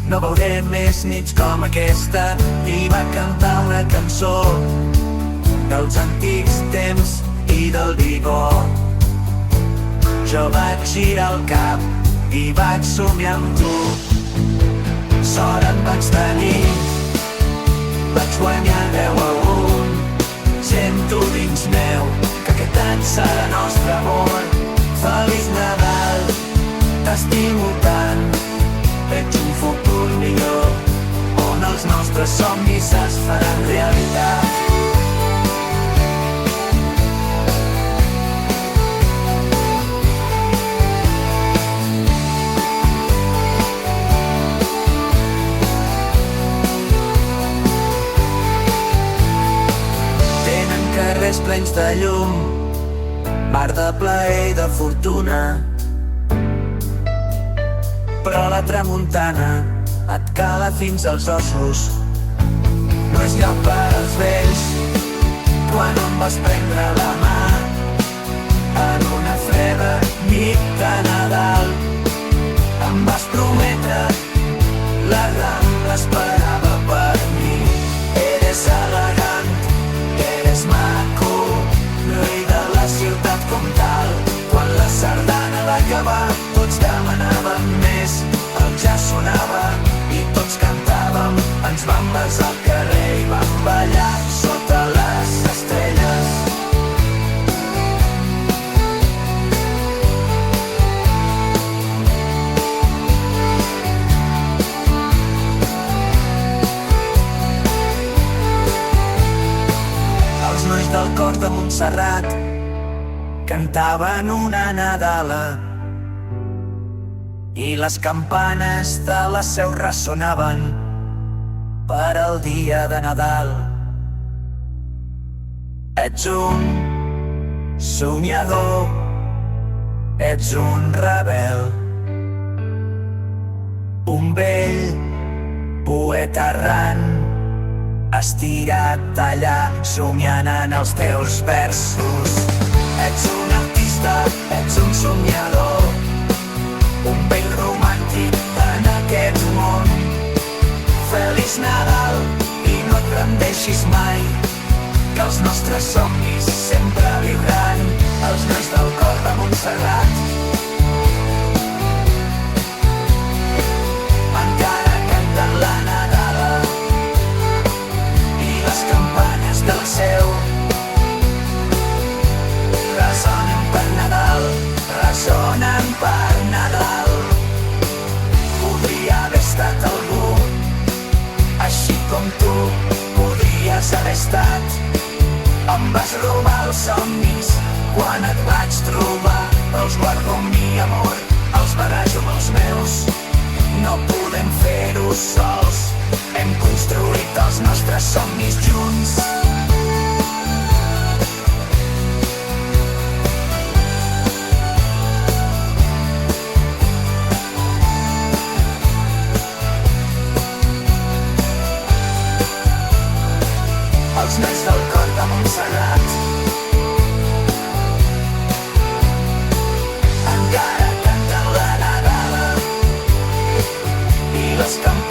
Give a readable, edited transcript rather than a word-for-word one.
No veuré més nits com aquesta. I va cantar una cançó dels antics temps i del vigor. Jo vaig girar el cap i vaig somiar amb tu. Sort en vaig tenir, vaig guanyar 10-1. Sento dins meu que aquest any serà nostre amor. Feliç Nadal, t'estimo tant. Veig un futur millor, on els nostres somnis es faran realitat. Tenen carrers plens de llum, mar de plaer i de fortuna, però la tramuntana et cala fins als ossos. No és lloc per als vells quan em vas prendre la mà en una freda nit de Nadal. Em vas prometre la gran l'esperava per mi. Eres elegant, eres maco, rei de la ciutat com tal. Quan la sardana va acabar tots demanàvem més, el ja sonava i tots cantàvem. Ens vam besar al carrer i vam ballar sota les estrelles. Els nois del cor de Montserrat cantaven una nadala i les campanes de la Seu ressonaven per al dia de Nadal. Ets un somiador, ets un rebel, un vell poeta errant, estirat allà somiant en els teus versos. Ets un artista, ets un somiador, un vell romàntic en aquest món. Feliç Nadal i no et rendeixis mai, que els nostres somnis sempre viuran. Els nois del cor de Montserrat encara canten la Nadala i les campanes del seu ressonen per Nadal, ressonen per Nadal. Podria haver estat algú així com tu, podries haver estat. Em vas robar els somnis quan et vaig trobar. Els guardo amb mi amor, els barajo amb els meus. No podem fer-ho sols, hem construït els nostres somnis junts. Els nois del cor de Montserrat encara canten la Nadala i les campanes